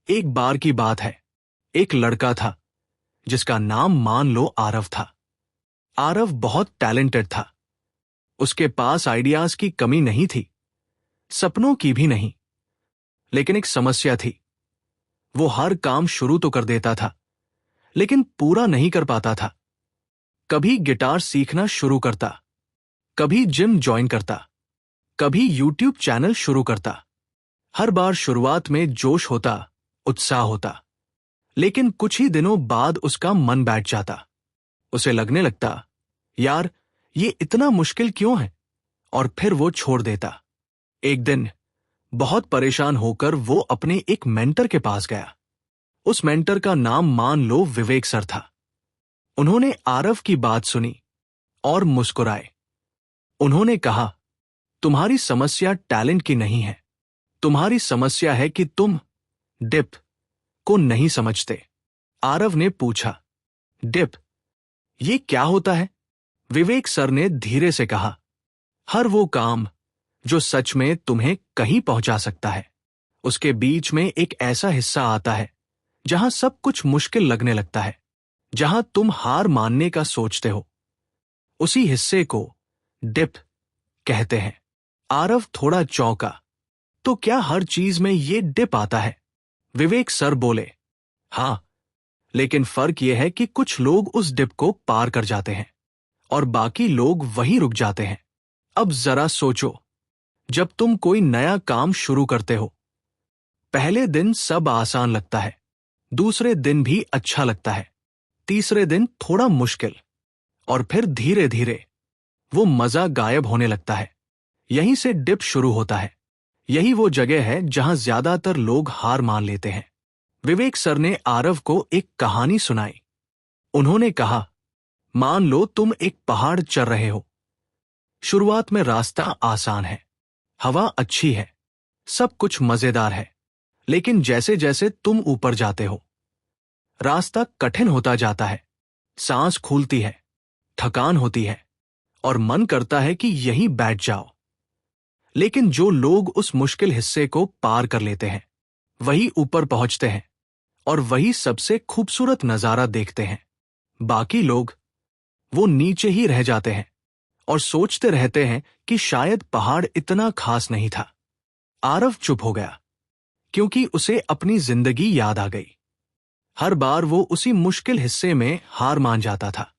एक बार की बात है। एक लड़का था जिसका नाम मान लो आरव था। आरव बहुत टैलेंटेड था। उसके पास आइडियाज की कमी नहीं थी, सपनों की भी नहीं। लेकिन एक समस्या थी। वो हर काम शुरू तो कर देता था, लेकिन पूरा नहीं कर पाता था। कभी गिटार सीखना शुरू करता, कभी जिम ज्वाइन करता, कभी यूट्यूब चैनल शुरू करता। हर बार शुरुआत में जोश होता, उत्साह होता, लेकिन कुछ ही दिनों बाद उसका मन बैठ जाता। उसे लगने लगता, यार ये इतना मुश्किल क्यों है, और फिर वो छोड़ देता। एक दिन बहुत परेशान होकर वो अपने एक मेंटर के पास गया। उस मेंटर का नाम मान लो विवेक सर था। उन्होंने आरव की बात सुनी और मुस्कुराए। उन्होंने कहा, तुम्हारी समस्या टैलेंट की नहीं है, तुम्हारी समस्या है कि तुम डिप को नहीं समझते। आरव ने पूछा, डिप ये क्या होता है? विवेक सर ने धीरे से कहा, हर वो काम जो सच में तुम्हें कहीं पहुंचा सकता है, उसके बीच में एक ऐसा हिस्सा आता है जहां सब कुछ मुश्किल लगने लगता है, जहां तुम हार मानने का सोचते हो। उसी हिस्से को डिप कहते हैं। आरव थोड़ा चौंका, तो क्या हर चीज में ये डिप आता है? विवेक सर बोले, हां, लेकिन फर्क यह है कि कुछ लोग उस डिप को पार कर जाते हैं और बाकी लोग वहीं रुक जाते हैं। अब जरा सोचो, जब तुम कोई नया काम शुरू करते हो, पहले दिन सब आसान लगता है, दूसरे दिन भी अच्छा लगता है, तीसरे दिन थोड़ा मुश्किल, और फिर धीरे धीरे वो मजा गायब होने लगता है। यहीं से डिप शुरू होता है। यही वो जगह है जहां ज्यादातर लोग हार मान लेते हैं। विवेक सर ने आरव को एक कहानी सुनाई। उन्होंने कहा, मान लो तुम एक पहाड़ चढ़ रहे हो। शुरुआत में रास्ता आसान है, हवा अच्छी है, सब कुछ मजेदार है, लेकिन जैसे जैसे तुम ऊपर जाते हो, रास्ता कठिन होता जाता है। सांस फूलती है, थकान होती है, और मन करता है कि यहीं बैठ जाओ। लेकिन जो लोग उस मुश्किल हिस्से को पार कर लेते हैं, वही ऊपर पहुंचते हैं और वही सबसे खूबसूरत नजारा देखते हैं। बाकी लोग वो नीचे ही रह जाते हैं और सोचते रहते हैं कि शायद पहाड़ इतना खास नहीं था। आरव चुप हो गया, क्योंकि उसे अपनी जिंदगी याद आ गई। हर बार वो उसी मुश्किल हिस्से में हार मान जाता था।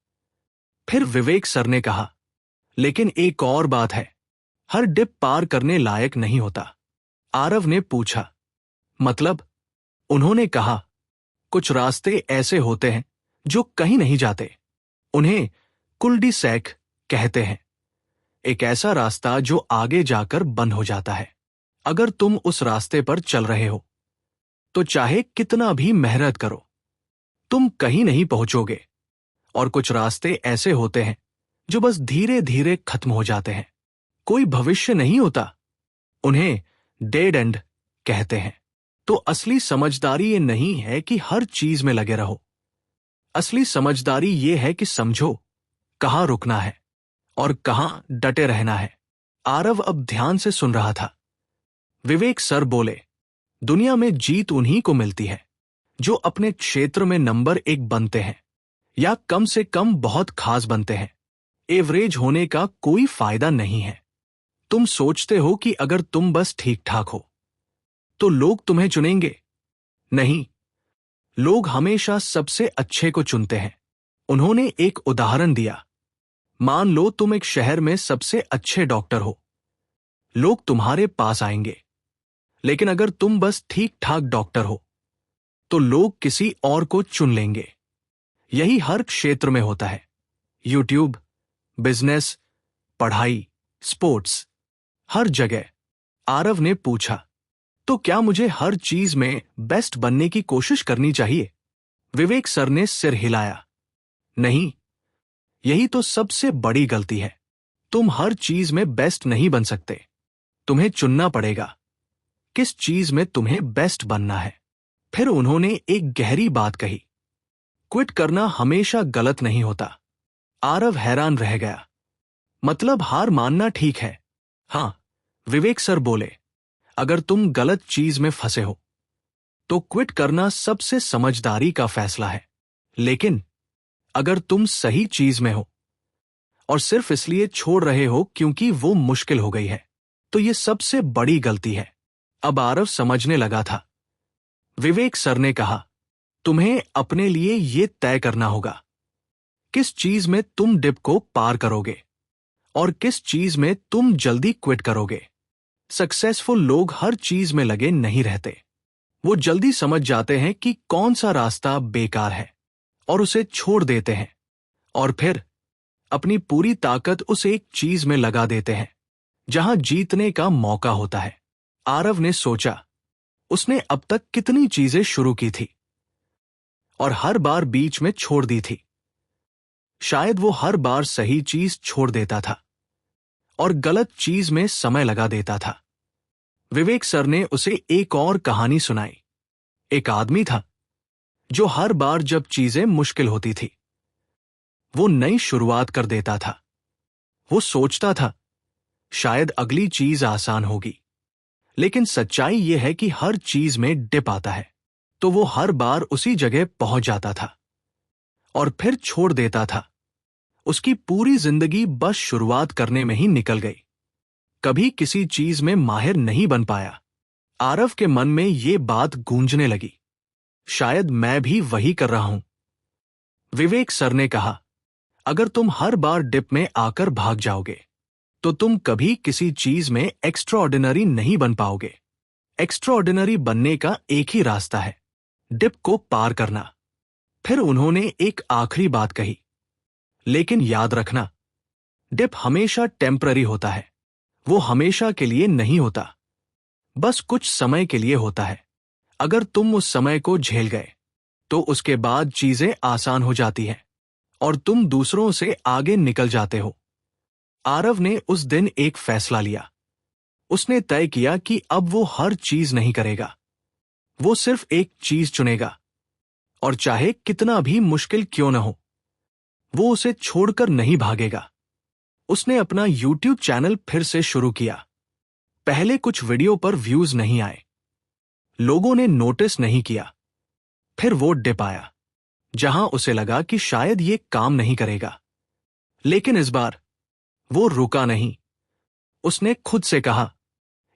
फिर विवेक सर ने कहा, लेकिन एक और बात है, हर डिप पार करने लायक नहीं होता। आरव ने पूछा, मतलब? उन्होंने कहा, कुछ रास्ते ऐसे होते हैं जो कहीं नहीं जाते। उन्हें कुल्डी सैक कहते हैं। एक ऐसा रास्ता जो आगे जाकर बंद हो जाता है। अगर तुम उस रास्ते पर चल रहे हो, तो चाहे कितना भी मेहनत करो, तुम कहीं नहीं पहुंचोगे। और कुछ रास्ते ऐसे होते हैं जो बस धीरे धीरे खत्म हो जाते हैं। कोई भविष्य नहीं होता। उन्हें डेड एंड कहते हैं। तो असली समझदारी ये नहीं है कि हर चीज में लगे रहो। असली समझदारी ये है कि समझो कहां रुकना है और कहां डटे रहना है। आरव अब ध्यान से सुन रहा था। विवेक सर बोले, दुनिया में जीत उन्हीं को मिलती है जो अपने क्षेत्र में नंबर 1 बनते हैं, या कम से कम बहुत खास बनते हैं। एवरेज होने का कोई फायदा नहीं है। तुम सोचते हो कि अगर तुम बस ठीक ठाक हो तो लोग तुम्हें चुनेंगे। नहीं, लोग हमेशा सबसे अच्छे को चुनते हैं। उन्होंने एक उदाहरण दिया। मान लो तुम एक शहर में सबसे अच्छे डॉक्टर हो, लोग तुम्हारे पास आएंगे। लेकिन अगर तुम बस ठीक ठाक डॉक्टर हो, तो लोग किसी और को चुन लेंगे। यही हर क्षेत्र में होता है। यूट्यूब, बिजनेस, पढ़ाई, स्पोर्ट्स, हर जगह। आरव ने पूछा, तो क्या मुझे हर चीज में बेस्ट बनने की कोशिश करनी चाहिए? विवेक सर ने सिर हिलाया, नहीं, यही तो सबसे बड़ी गलती है। तुम हर चीज में बेस्ट नहीं बन सकते। तुम्हें चुनना पड़ेगा किस चीज में तुम्हें बेस्ट बनना है। फिर उन्होंने एक गहरी बात कही, क्विट करना हमेशा गलत नहीं होता। आरव हैरान रह गया, मतलब हार मानना ठीक है? हां, विवेक सर बोले, अगर तुम गलत चीज में फंसे हो तो क्विट करना सबसे समझदारी का फैसला है। लेकिन अगर तुम सही चीज में हो और सिर्फ इसलिए छोड़ रहे हो क्योंकि वो मुश्किल हो गई है, तो ये सबसे बड़ी गलती है। अब आरव समझने लगा था। विवेक सर ने कहा, तुम्हें अपने लिए ये तय करना होगा किस चीज में तुम डिप को पार करोगे और किस चीज में तुम जल्दी क्विट करोगे। सक्सेसफुल लोग हर चीज में लगे नहीं रहते। वो जल्दी समझ जाते हैं कि कौन सा रास्ता बेकार है और उसे छोड़ देते हैं, और फिर अपनी पूरी ताकत उस एक चीज में लगा देते हैं जहां जीतने का मौका होता है। आरव ने सोचा, उसने अब तक कितनी चीजें शुरू की थी और हर बार बीच में छोड़ दी थी। शायद वो हर बार सही चीज छोड़ देता था और गलत चीज में समय लगा देता था। विवेक सर ने उसे एक और कहानी सुनाई। एक आदमी था जो हर बार जब चीजें मुश्किल होती थी, वो नई शुरुआत कर देता था। वो सोचता था शायद अगली चीज आसान होगी, लेकिन सच्चाई यह है कि हर चीज में डिप आता है, तो वो हर बार उसी जगह पहुंच जाता था और फिर छोड़ देता था। उसकी पूरी जिंदगी बस शुरुआत करने में ही निकल गई, कभी किसी चीज में माहिर नहीं बन पाया। आरव के मन में ये बात गूंजने लगी, शायद मैं भी वही कर रहा हूं। विवेक सर ने कहा, अगर तुम हर बार डिप में आकर भाग जाओगे तो तुम कभी किसी चीज में एक्स्ट्राऑर्डिनरी नहीं बन पाओगे। एक्स्ट्राऑर्डिनरी बनने का एक ही रास्ता है, डिप को पार करना। फिर उन्होंने एक आखिरी बात कही, लेकिन याद रखना, डिप हमेशा टेम्पररी होता है। वो हमेशा के लिए नहीं होता, बस कुछ समय के लिए होता है। अगर तुम उस समय को झेल गए तो उसके बाद चीजें आसान हो जाती हैं और तुम दूसरों से आगे निकल जाते हो। आरव ने उस दिन एक फैसला लिया। उसने तय किया कि अब वो हर चीज नहीं करेगा, वो सिर्फ एक चीज चुनेगा, और चाहे कितना भी मुश्किल क्यों न हो, वो उसे छोड़कर नहीं भागेगा। उसने अपना YouTube चैनल फिर से शुरू किया। पहले कुछ वीडियो पर व्यूज नहीं आए, लोगों ने नोटिस नहीं किया। फिर वो डिप आया जहां उसे लगा कि शायद ये काम नहीं करेगा, लेकिन इस बार वो रुका नहीं। उसने खुद से कहा,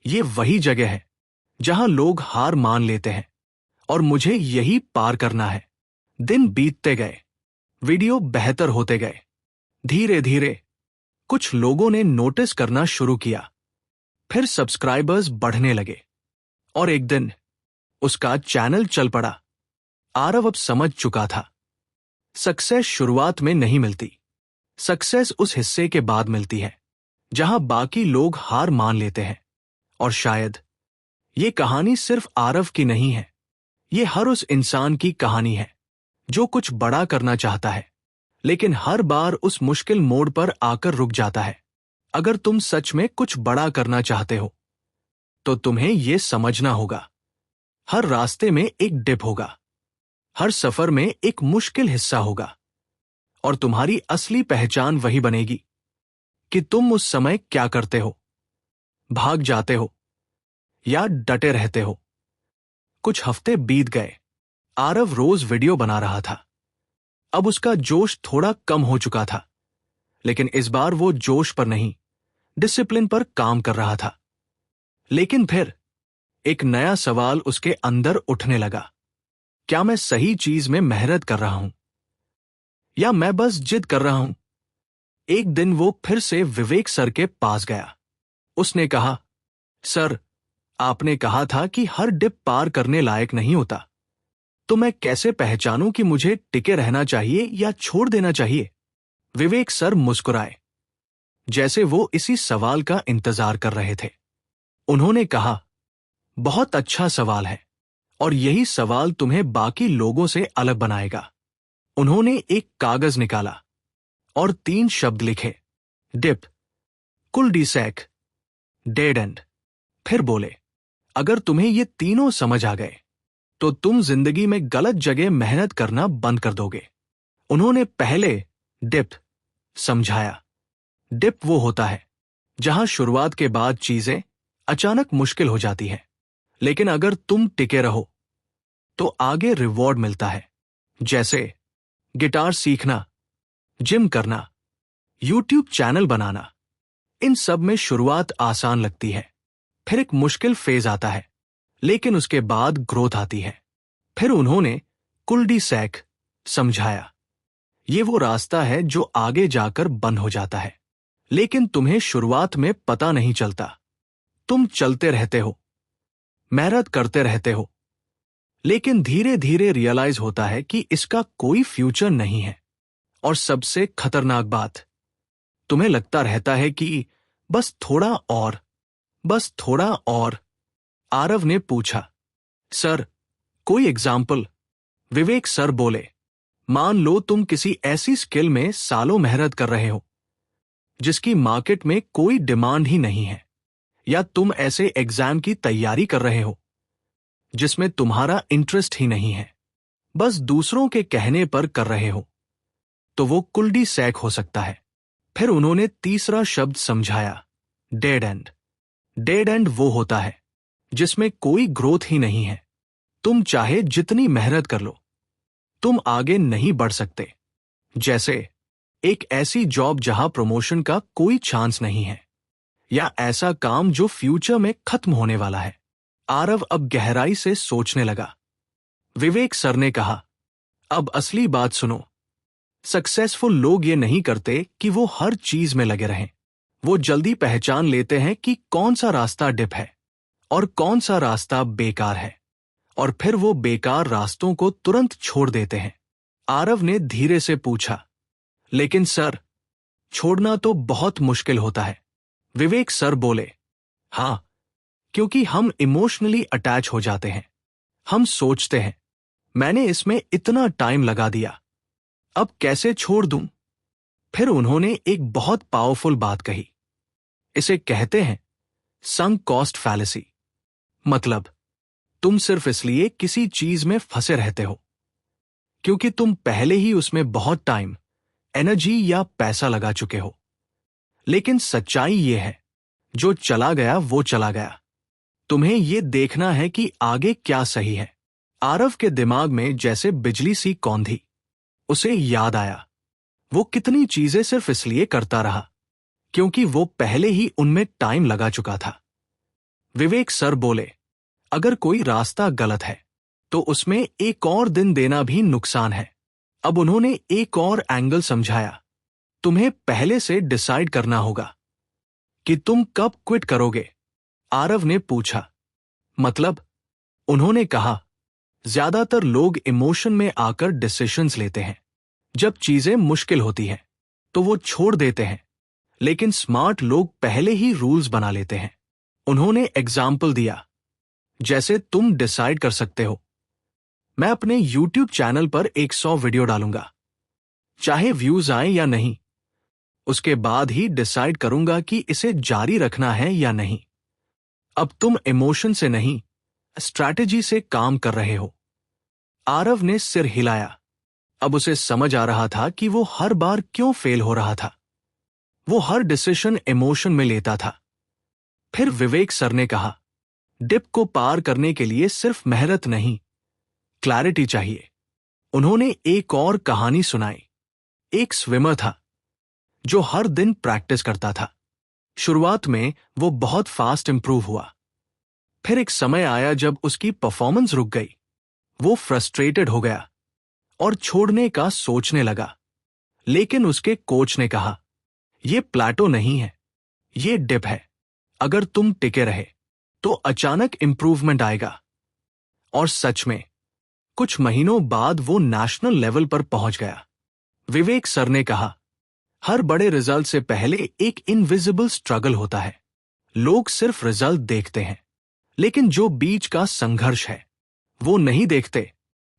ये वही जगह है जहां लोग हार मान लेते हैं और मुझे यही पार करना है। दिन बीतते गए, वीडियो बेहतर होते गए। धीरे धीरे कुछ लोगों ने नोटिस करना शुरू किया, फिर सब्सक्राइबर्स बढ़ने लगे और एक दिन उसका चैनल चल पड़ा। आरव अब समझ चुका था, सक्सेस शुरुआत में नहीं मिलती, सक्सेस उस हिस्से के बाद मिलती है जहां बाकी लोग हार मान लेते हैं। और शायद ये कहानी सिर्फ आरव की नहीं है, ये हर उस इंसान की कहानी है जो कुछ बड़ा करना चाहता है, लेकिन हर बार उस मुश्किल मोड़ पर आकर रुक जाता है। अगर तुम सच में कुछ बड़ा करना चाहते हो तो तुम्हें यह समझना होगा, हर रास्ते में एक डिप होगा, हर सफर में एक मुश्किल हिस्सा होगा, और तुम्हारी असली पहचान वही बनेगी कि तुम उस समय क्या करते हो, भाग जाते हो या डटे रहते हो। कुछ हफ्ते बीत गए। आरव रोज वीडियो बना रहा था। अब उसका जोश थोड़ा कम हो चुका था, लेकिन इस बार वो जोश पर नहीं, डिसिप्लिन पर काम कर रहा था। लेकिन फिर एक नया सवाल उसके अंदर उठने लगा, क्या मैं सही चीज में मेहनत कर रहा हूं या मैं बस जिद कर रहा हूं? एक दिन वो फिर से विवेक सर के पास गया। उसने कहा, सर, आपने कहा था कि हर डिप पार करने लायक नहीं होता, तो मैं कैसे पहचानूं कि मुझे टिके रहना चाहिए या छोड़ देना चाहिए? विवेक सर मुस्कुराए, जैसे वो इसी सवाल का इंतजार कर रहे थे। उन्होंने कहा, बहुत अच्छा सवाल है और यही सवाल तुम्हें बाकी लोगों से अलग बनाएगा। उन्होंने एक कागज निकाला और 3 शब्द लिखे, डिप, कुल डिसैक, डेड एंड। फिर बोले, अगर तुम्हें ये तीनों समझ आ गए तो तुम जिंदगी में गलत जगह मेहनत करना बंद कर दोगे। उन्होंने पहले डिप समझाया। डिप वो होता है जहां शुरुआत के बाद चीजें अचानक मुश्किल हो जाती हैं, लेकिन अगर तुम टिके रहो तो आगे रिवॉर्ड मिलता है, जैसे गिटार सीखना, जिम करना, यूट्यूब चैनल बनाना। इन सब में शुरुआत आसान लगती है, फिर एक मुश्किल फेज आता है, लेकिन उसके बाद ग्रोथ आती है। फिर उन्होंने कुल्डी सैक समझाया। ये वो रास्ता है जो आगे जाकर बंद हो जाता है, लेकिन तुम्हें शुरुआत में पता नहीं चलता। तुम चलते रहते हो, मेहनत करते रहते हो, लेकिन धीरे धीरे रियलाइज होता है कि इसका कोई फ्यूचर नहीं है। और सबसे खतरनाक बात, तुम्हें लगता रहता है कि बस थोड़ा और, बस थोड़ा और। आरव ने पूछा, सर कोई एग्जाम्पल? विवेक सर बोले, मान लो तुम किसी ऐसी स्किल में सालों मेहनत कर रहे हो जिसकी मार्केट में कोई डिमांड ही नहीं है, या तुम ऐसे एग्जाम की तैयारी कर रहे हो जिसमें तुम्हारा इंटरेस्ट ही नहीं है, बस दूसरों के कहने पर कर रहे हो, तो वो कुल्डी सैक हो सकता है। फिर उन्होंने तीसरा शब्द समझाया, डेड एंड। डेड एंड वो होता है जिसमें कोई ग्रोथ ही नहीं है। तुम चाहे जितनी मेहनत कर लो, तुम आगे नहीं बढ़ सकते। जैसे एक ऐसी जॉब जहां प्रमोशन का कोई चांस नहीं है, या ऐसा काम जो फ्यूचर में खत्म होने वाला है। आरव अब गहराई से सोचने लगा। विवेक सर ने कहा, अब असली बात सुनो। सक्सेसफुल लोग ये नहीं करते कि वो हर चीज में लगे रहें। वो जल्दी पहचान लेते हैं कि कौन सा रास्ता डिप है और कौन सा रास्ता बेकार है, और फिर वो बेकार रास्तों को तुरंत छोड़ देते हैं। आरव ने धीरे से पूछा, लेकिन सर, छोड़ना तो बहुत मुश्किल होता है। विवेक सर बोले, हां, क्योंकि हम इमोशनली अटैच हो जाते हैं। हम सोचते हैं, मैंने इसमें इतना टाइम लगा दिया, अब कैसे छोड़ दूं? फिर उन्होंने एक बहुत पावरफुल बात कही। इसे कहते हैं संक कॉस्ट फैलेसी। मतलब, तुम सिर्फ इसलिए किसी चीज में फंसे रहते हो क्योंकि तुम पहले ही उसमें बहुत टाइम, एनर्जी या पैसा लगा चुके हो। लेकिन सच्चाई ये है, जो चला गया वो चला गया। तुम्हें ये देखना है कि आगे क्या सही है। आरव के दिमाग में जैसे बिजली सी कौंधी। उसे याद आया, वो कितनी चीजें सिर्फ इसलिए करता रहा क्योंकि वो पहले ही उनमें टाइम लगा चुका था। विवेक सर बोले, अगर कोई रास्ता गलत है तो उसमें एक और दिन देना भी नुकसान है। अब उन्होंने एक और एंगल समझाया। तुम्हें पहले से डिसाइड करना होगा कि तुम कब क्विट करोगे। आरव ने पूछा, मतलब? उन्होंने कहा, ज्यादातर लोग इमोशन में आकर डिसीजंस लेते हैं। जब चीजें मुश्किल होती हैं तो वो छोड़ देते हैं, लेकिन स्मार्ट लोग पहले ही रूल्स बना लेते हैं। उन्होंने एग्जाम्पल दिया, जैसे तुम डिसाइड कर सकते हो, मैं अपने यूट्यूब चैनल पर 100 वीडियो डालूंगा, चाहे व्यूज आए या नहीं। उसके बाद ही डिसाइड करूंगा कि इसे जारी रखना है या नहीं। अब तुम इमोशन से नहीं, स्ट्रैटेजी से काम कर रहे हो। आरव ने सिर हिलाया। अब उसे समझ आ रहा था कि वो हर बार क्यों फेल हो रहा था। वो हर डिसीजन इमोशन में लेता था। फिर विवेक सर ने कहा, डिप को पार करने के लिए सिर्फ मेहनत नहीं, क्लैरिटी चाहिए। उन्होंने एक और कहानी सुनाई। एक स्विमर था जो हर दिन प्रैक्टिस करता था। शुरुआत में वो बहुत फास्ट इंप्रूव हुआ। फिर एक समय आया जब उसकी परफॉर्मेंस रुक गई। वो फ्रस्ट्रेटेड हो गया और छोड़ने का सोचने लगा। लेकिन उसके कोच ने कहा, ये प्लेटो नहीं है, ये डिप है। अगर तुम टिके रहे तो अचानक इंप्रूवमेंट आएगा। और सच में कुछ महीनों बाद वो नेशनल लेवल पर पहुंच गया। विवेक सर ने कहा, हर बड़े रिजल्ट से पहले एक इनविजिबल स्ट्रगल होता है। लोग सिर्फ रिजल्ट देखते हैं, लेकिन जो बीच का संघर्ष है वो नहीं देखते।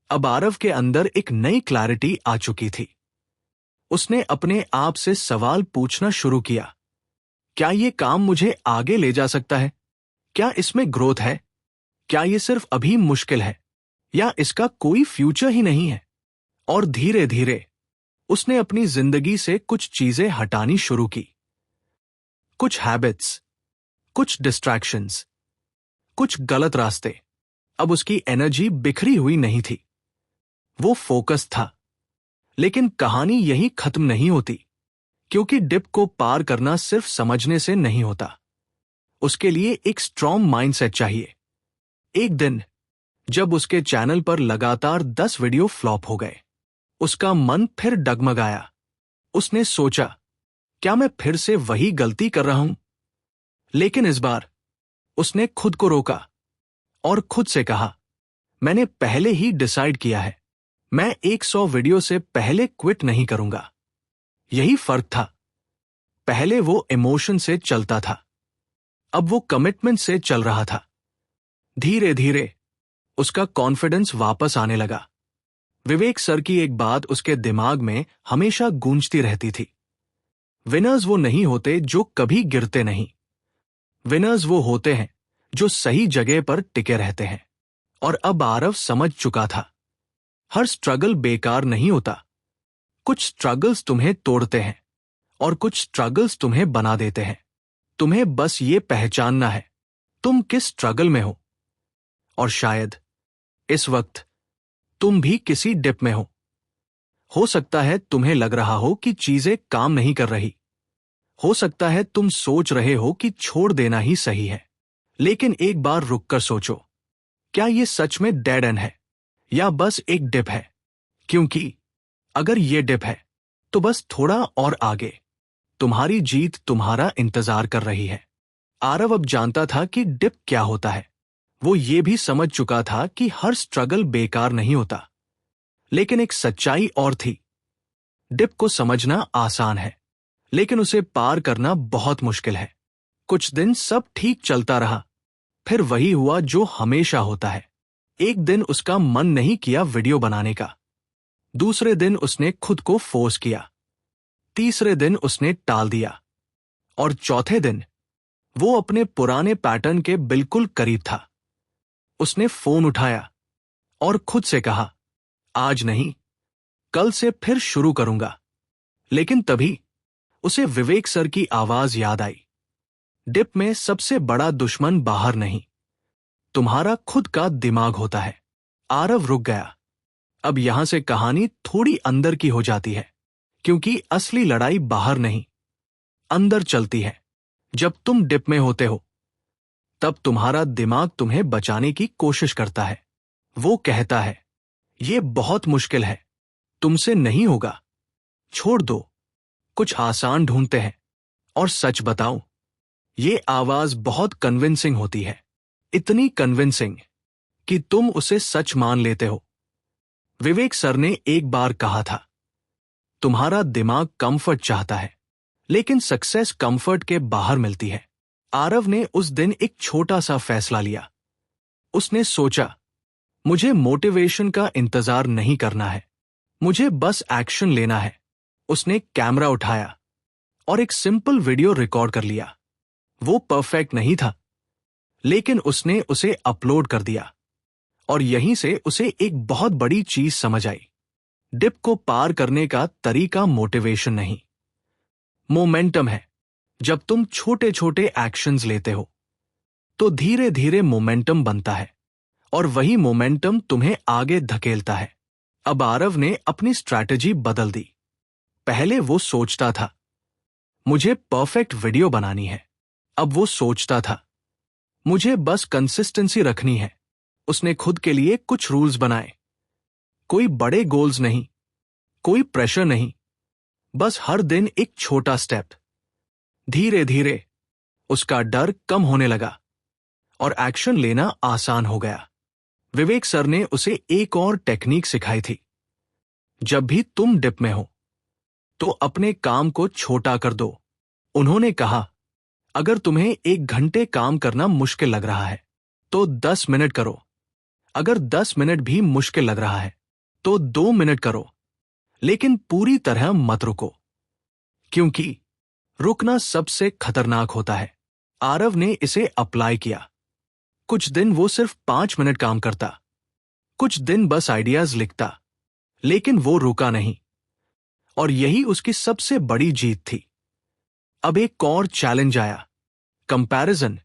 अब आरव के अंदर एक नई क्लैरिटी आ चुकी थी। उसने अपने आप से सवाल पूछना शुरू किया, क्या ये काम मुझे आगे ले जा सकता है? क्या इसमें ग्रोथ है? क्या ये सिर्फ अभी मुश्किल है, या इसका कोई फ्यूचर ही नहीं है? और धीरे धीरे उसने अपनी जिंदगी से कुछ चीजें हटानी शुरू की। कुछ हैबिट्स, कुछ डिस्ट्रैक्शंस, कुछ गलत रास्ते, अब उसकी एनर्जी बिखरी हुई नहीं थी, वो फोकस था। लेकिन कहानी यही खत्म नहीं होती, क्योंकि डिप को पार करना सिर्फ समझने से नहीं होता। उसके लिए एक स्ट्रॉन्ग माइंडसेट चाहिए। एक दिन जब उसके चैनल पर लगातार 10 वीडियो फ्लॉप हो गए, उसका मन फिर डगमगाया। उसने सोचा, क्या मैं फिर से वही गलती कर रहा हूं? लेकिन इस बार उसने खुद को रोका और खुद से कहा, मैंने पहले ही डिसाइड किया है, मैं 100 वीडियो से पहले क्विट नहीं करूंगा। यही फर्क था। पहले वो इमोशन से चलता था, अब वो कमिटमेंट से चल रहा था। धीरे धीरे उसका कॉन्फिडेंस वापस आने लगा। विवेक सर की एक बात उसके दिमाग में हमेशा गूंजती रहती थी, विनर्स वो नहीं होते जो कभी गिरते नहीं। विनर्स वो होते हैं जो सही जगह पर टिके रहते हैं। और अब आरव समझ चुका था, हर स्ट्रगल बेकार नहीं होता। कुछ स्ट्रगल्स तुम्हें तोड़ते हैं और कुछ स्ट्रगल्स तुम्हें बना देते हैं। तुम्हें बस ये पहचानना है तुम किस स्ट्रगल में हो। और शायद इस वक्त तुम भी किसी डिप में हो सकता है तुम्हें लग रहा हो कि चीजें काम नहीं कर रही। हो सकता है तुम सोच रहे हो कि छोड़ देना ही सही है। लेकिन एक बार रुककर सोचो, क्या ये सच में डेड एंड है या बस एक डिप है? क्योंकि अगर ये डिप है तो बस थोड़ा और आगे तुम्हारी जीत तुम्हारा इंतजार कर रही है। आरव अब जानता था कि डिप क्या होता है। वो ये भी समझ चुका था कि हर स्ट्रगल बेकार नहीं होता। लेकिन एक सच्चाई और थी, डिप को समझना आसान है, लेकिन उसे पार करना बहुत मुश्किल है। कुछ दिन सब ठीक चलता रहा, फिर वही हुआ जो हमेशा होता है। एक दिन उसका मन नहीं किया वीडियो बनाने का। दूसरे दिन उसने खुद को फोर्स किया। तीसरे दिन उसने टाल दिया। और चौथे दिन वो अपने पुराने पैटर्न के बिल्कुल करीब था। उसने फोन उठाया और खुद से कहा, आज नहीं, कल से फिर शुरू करूंगा। लेकिन तभी उसे विवेक सर की आवाज याद आई, डिप में सबसे बड़ा दुश्मन बाहर नहीं, तुम्हारा खुद का दिमाग होता है। आरव रुक गया। अब यहां से कहानी थोड़ी अंदर की हो जाती है, क्योंकि असली लड़ाई बाहर नहीं, अंदर चलती है। जब तुम डिप में होते हो तब तुम्हारा दिमाग तुम्हें बचाने की कोशिश करता है। वो कहता है, ये बहुत मुश्किल है, तुमसे नहीं होगा, छोड़ दो, कुछ आसान ढूंढते हैं। और सच बताऊं, ये आवाज बहुत कन्विंसिंग होती है, इतनी कन्विंसिंग कि तुम उसे सच मान लेते हो। विवेक सर ने एक बार कहा था, तुम्हारा दिमाग कंफर्ट चाहता है, लेकिन सक्सेस कंफर्ट के बाहर मिलती है। आरव ने उस दिन एक छोटा सा फैसला लिया। उसने सोचा, मुझे मोटिवेशन का इंतजार नहीं करना है, मुझे बस एक्शन लेना है। उसने कैमरा उठाया और एक सिंपल वीडियो रिकॉर्ड कर लिया। वो परफेक्ट नहीं था, लेकिन उसने उसे अपलोड कर दिया। और यहीं से उसे एक बहुत बड़ी चीज समझ आई, डिप को पार करने का तरीका मोटिवेशन नहीं, मोमेंटम है। जब तुम छोटे छोटे एक्शंस लेते हो तो धीरे धीरे मोमेंटम बनता है, और वही मोमेंटम तुम्हें आगे धकेलता है। अब आरव ने अपनी स्ट्रैटेजी बदल दी। पहले वो सोचता था, मुझे परफेक्ट वीडियो बनानी है। अब वो सोचता था, मुझे बस कंसिस्टेंसी रखनी है। उसने खुद के लिए कुछ रूल्स बनाए, कोई बड़े गोल्स नहीं, कोई प्रेशर नहीं, बस हर दिन एक छोटा स्टेप। धीरे धीरे उसका डर कम होने लगा और एक्शन लेना आसान हो गया। विवेक सर ने उसे एक और टेक्निक सिखाई थी, जब भी तुम डिप में हो तो अपने काम को छोटा कर दो। उन्होंने कहा, अगर तुम्हें 1 घंटे काम करना मुश्किल लग रहा है तो 10 मिनट करो। अगर 10 मिनट भी मुश्किल लग रहा है तो 2 मिनट करो, लेकिन पूरी तरह मत रुको, क्योंकि रुकना सबसे खतरनाक होता है। आरव ने इसे अप्लाई किया। कुछ दिन वो सिर्फ 5 मिनट काम करता, कुछ दिन बस आइडियाज लिखता, लेकिन वो रुका नहीं। और यही उसकी सबसे बड़ी जीत थी। अब एक और चैलेंज आया, कंपैरिजन।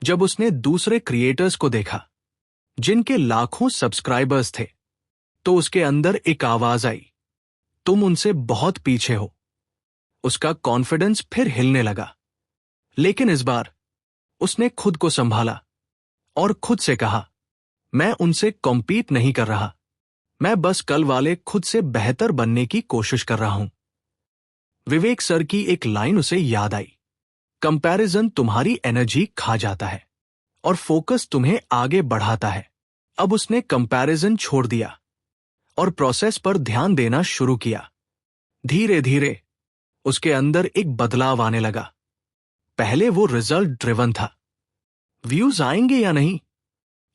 जब उसने दूसरे क्रिएटर्स को देखा जिनके लाखों सब्सक्राइबर्स थे। तो उसके अंदर एक आवाज आई, तुम उनसे बहुत पीछे हो। उसका कॉन्फिडेंस फिर हिलने लगा, लेकिन इस बार उसने खुद को संभाला और खुद से कहा, मैं उनसे कॉम्पीट नहीं कर रहा, मैं बस कल वाले खुद से बेहतर बनने की कोशिश कर रहा हूं। विवेक सर की एक लाइन उसे याद आई, कंपैरिजन तुम्हारी एनर्जी खा जाता है और फोकस तुम्हें आगे बढ़ाता है। अब उसने कंपैरिजन छोड़ दिया और प्रोसेस पर ध्यान देना शुरू किया। धीरे धीरे उसके अंदर एक बदलाव आने लगा। पहले वो रिजल्ट ड्रिवन था, व्यूज आएंगे या नहीं।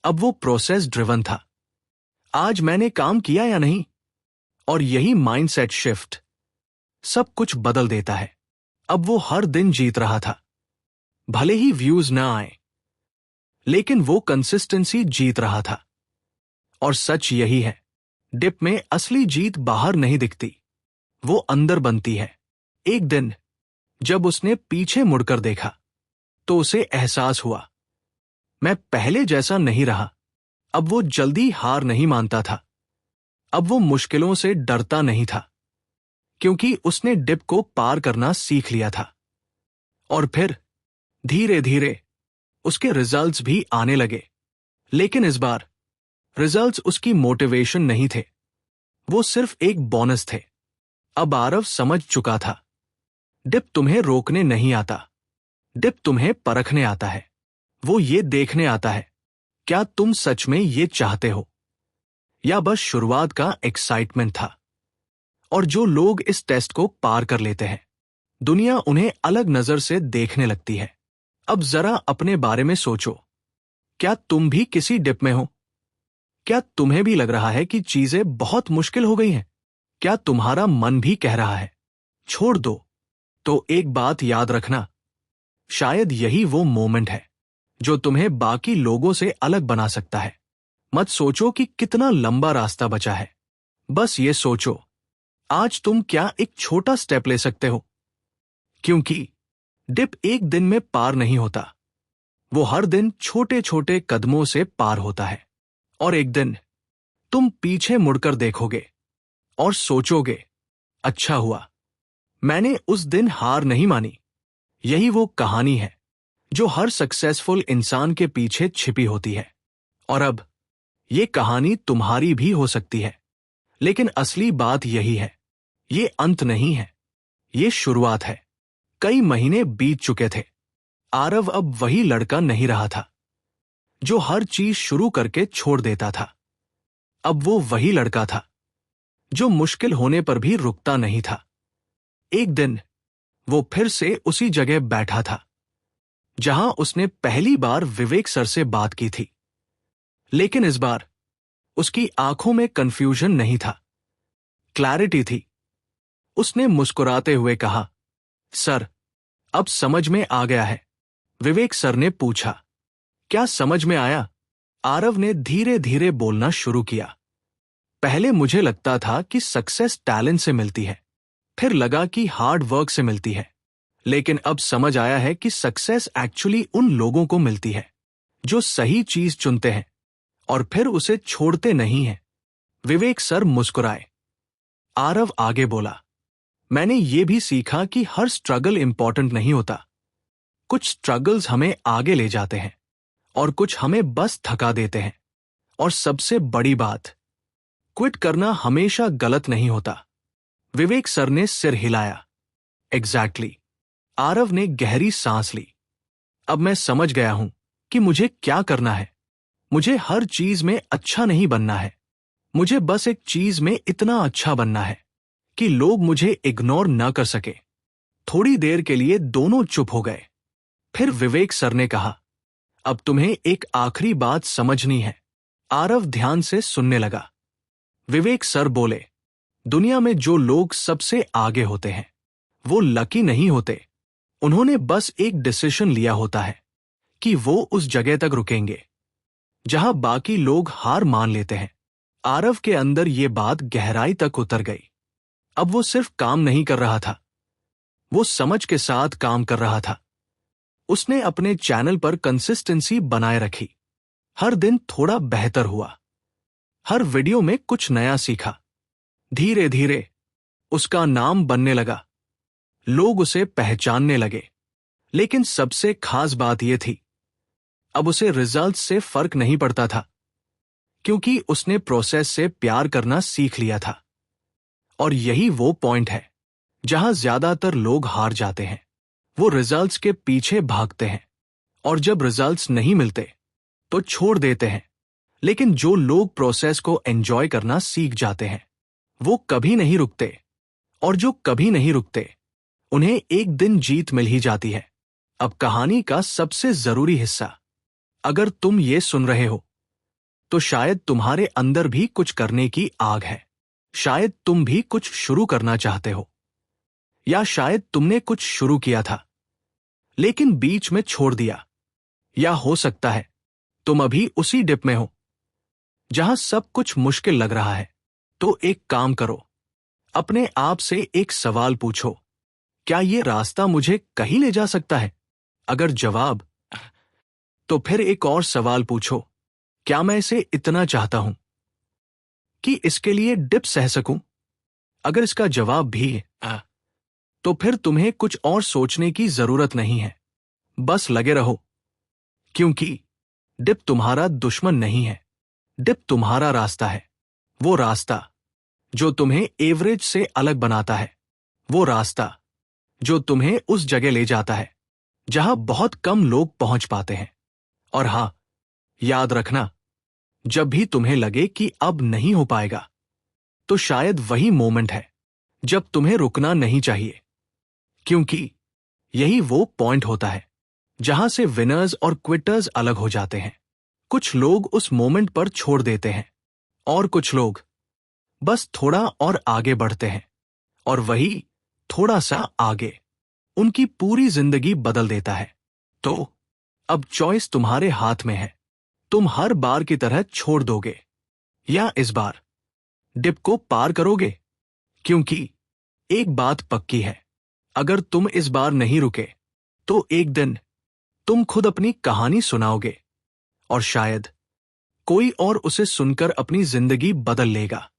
अब वो प्रोसेस ड्रिवन था, आज मैंने काम किया या नहीं। और यही माइंडसेट शिफ्ट सब कुछ बदल देता है। अब वो हर दिन जीत रहा था, भले ही व्यूज ना आए, लेकिन वो कंसिस्टेंसी जीत रहा था। और सच यही है, डिप में असली जीत बाहर नहीं दिखती, वो अंदर बनती है। एक दिन जब उसने पीछे मुड़कर देखा तो उसे एहसास हुआ, मैं पहले जैसा नहीं रहा। अब वो जल्दी हार नहीं मानता था, अब वो मुश्किलों से डरता नहीं था, क्योंकि उसने डिप को पार करना सीख लिया था। और फिर धीरे धीरे उसके रिजल्ट्स भी आने लगे। लेकिन इस बार रिजल्ट्स उसकी मोटिवेशन नहीं थे, वो सिर्फ एक बोनस थे। अब आरव समझ चुका था, डिप तुम्हें रोकने नहीं आता, डिप तुम्हें परखने आता है। वो ये देखने आता है, क्या तुम सच में ये चाहते हो या बस शुरुआत का एक्साइटमेंट था। और जो लोग इस टेस्ट को पार कर लेते हैं, दुनिया उन्हें अलग नजर से देखने लगती है। अब जरा अपने बारे में सोचो, क्या तुम भी किसी डिप में हो? क्या तुम्हें भी लग रहा है कि चीजें बहुत मुश्किल हो गई हैं? क्या तुम्हारा मन भी कह रहा है छोड़ दो? तो एक बात याद रखना, शायद यही वो मोमेंट है जो तुम्हें बाकी लोगों से अलग बना सकता है। मत सोचो कि कितना लंबा रास्ता बचा है, बस ये सोचो, आज तुम क्या एक छोटा स्टेप ले सकते हो। क्योंकि डिप एक दिन में पार नहीं होता, वो हर दिन छोटे छोटे कदमों से पार होता है। और एक दिन तुम पीछे मुड़कर देखोगे और सोचोगे, अच्छा हुआ मैंने उस दिन हार नहीं मानी। यही वो कहानी है जो हर सक्सेसफुल इंसान के पीछे छिपी होती है। और अब ये कहानी तुम्हारी भी हो सकती है। लेकिन असली बात यही है, ये अंत नहीं है, ये शुरुआत है। कई महीने बीत चुके थे, आरव अब वही लड़का नहीं रहा था जो हर चीज शुरू करके छोड़ देता था। अब वो वही लड़का था जो मुश्किल होने पर भी रुकता नहीं था। एक दिन वो फिर से उसी जगह बैठा था जहां उसने पहली बार विवेक सर से बात की थी। लेकिन इस बार उसकी आंखों में कंफ्यूजन नहीं था, क्लैरिटी थी। उसने मुस्कुराते हुए कहा, सर अब समझ में आ गया है। विवेक सर ने पूछा, क्या समझ में आया? आरव ने धीरे धीरे बोलना शुरू किया, पहले मुझे लगता था कि सक्सेस टैलेंट से मिलती है, फिर लगा कि हार्ड वर्क से मिलती है, लेकिन अब समझ आया है कि सक्सेस एक्चुअली उन लोगों को मिलती है जो सही चीज चुनते हैं और फिर उसे छोड़ते नहीं हैं। विवेक सर मुस्कुराए। आरव आगे बोला, मैंने ये भी सीखा कि हर स्ट्रगल इंपॉर्टेंट नहीं होता। कुछ स्ट्रगल्स हमें आगे ले जाते हैं और कुछ हमें बस थका देते हैं। और सबसे बड़ी बात, क्विट करना हमेशा गलत नहीं होता। विवेक सर ने सिर हिलाया। एग्जैक्टली। आरव ने गहरी सांस ली। अब मैं समझ गया हूं कि मुझे क्या करना है। मुझे हर चीज में अच्छा नहीं बनना है, मुझे बस एक चीज में इतना अच्छा बनना है कि लोग मुझे इग्नोर न कर सके। थोड़ी देर के लिए दोनों चुप हो गए। फिर विवेक सर ने कहा, अब तुम्हें एक आखिरी बात समझनी है। आरव ध्यान से सुनने लगा। विवेक सर बोले, दुनिया में जो लोग सबसे आगे होते हैं वो लकी नहीं होते, उन्होंने बस एक डिसीजन लिया होता है कि वो उस जगह तक रुकेंगे जहां बाकी लोग हार मान लेते हैं। आरव के अंदर ये बात गहराई तक उतर गई। अब वो सिर्फ काम नहीं कर रहा था, वो समझ के साथ काम कर रहा था। उसने अपने चैनल पर कंसिस्टेंसी बनाए रखी, हर दिन थोड़ा बेहतर हुआ, हर वीडियो में कुछ नया सीखा। धीरे धीरे उसका नाम बनने लगा, लोग उसे पहचानने लगे। लेकिन सबसे खास बात यह थी, अब उसे रिजल्ट से फर्क नहीं पड़ता था, क्योंकि उसने प्रोसेस से प्यार करना सीख लिया था। और यही वो पॉइंट है जहां ज्यादातर लोग हार जाते हैं। वो रिजल्ट्स के पीछे भागते हैं, और जब रिजल्ट्स नहीं मिलते तो छोड़ देते हैं। लेकिन जो लोग प्रोसेस को एंजॉय करना सीख जाते हैं, वो कभी नहीं रुकते। और जो कभी नहीं रुकते, उन्हें एक दिन जीत मिल ही जाती है। अब कहानी का सबसे जरूरी हिस्सा, अगर तुम ये सुन रहे हो तो शायद तुम्हारे अंदर भी कुछ करने की आग है। शायद तुम भी कुछ शुरू करना चाहते हो, या शायद तुमने कुछ शुरू किया था लेकिन बीच में छोड़ दिया। या हो सकता है तुम अभी उसी डिप में हो जहां सब कुछ मुश्किल लग रहा है। तो एक काम करो, अपने आप से एक सवाल पूछो, क्या ये रास्ता मुझे कहीं ले जा सकता है? अगर जवाब, तो फिर एक और सवाल पूछो, क्या मैं इसे इतना चाहता हूं कि इसके लिए डिप सह सकूं? अगर इसका जवाब भी है, तो फिर तुम्हें कुछ और सोचने की जरूरत नहीं है। बस लगे रहो, क्योंकि डिप तुम्हारा दुश्मन नहीं है। डिप तुम्हारा रास्ता है। वो रास्ता जो तुम्हें एवरेज से अलग बनाता है। वो रास्ता जो तुम्हें उस जगह ले जाता है जहां बहुत कम लोग पहुंच पाते हैं। और हां, याद रखना, जब भी तुम्हें लगे कि अब नहीं हो पाएगा, तो शायद वही मोमेंट है जब तुम्हें रुकना नहीं चाहिए। क्योंकि यही वो पॉइंट होता है जहां से विनर्स और क्विटर्स अलग हो जाते हैं। कुछ लोग उस मोमेंट पर छोड़ देते हैं, और कुछ लोग बस थोड़ा और आगे बढ़ते हैं। और वही थोड़ा सा आगे उनकी पूरी जिंदगी बदल देता है। तो अब चॉइस तुम्हारे हाथ में है। तुम हर बार की तरह छोड़ दोगे, या इस बार डिप को पार करोगे? क्योंकि एक बात पक्की है, अगर तुम इस बार नहीं रुके, तो एक दिन तुम खुद अपनी कहानी सुनाओगे, और शायद कोई और उसे सुनकर अपनी जिंदगी बदल लेगा।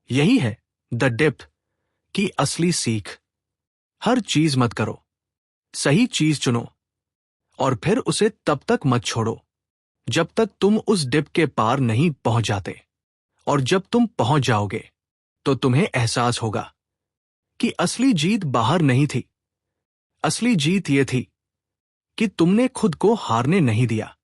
यही है द डिप की असली सीख। हर चीज मत करो, सही चीज चुनो, और फिर उसे तब तक मत छोड़ो जब तक तुम उस डिप के पार नहीं पहुंच जाते। और जब तुम पहुंच जाओगे, तो तुम्हें एहसास होगा कि असली जीत बाहर नहीं थी। असली जीत ये थी कि तुमने खुद को हारने नहीं दिया।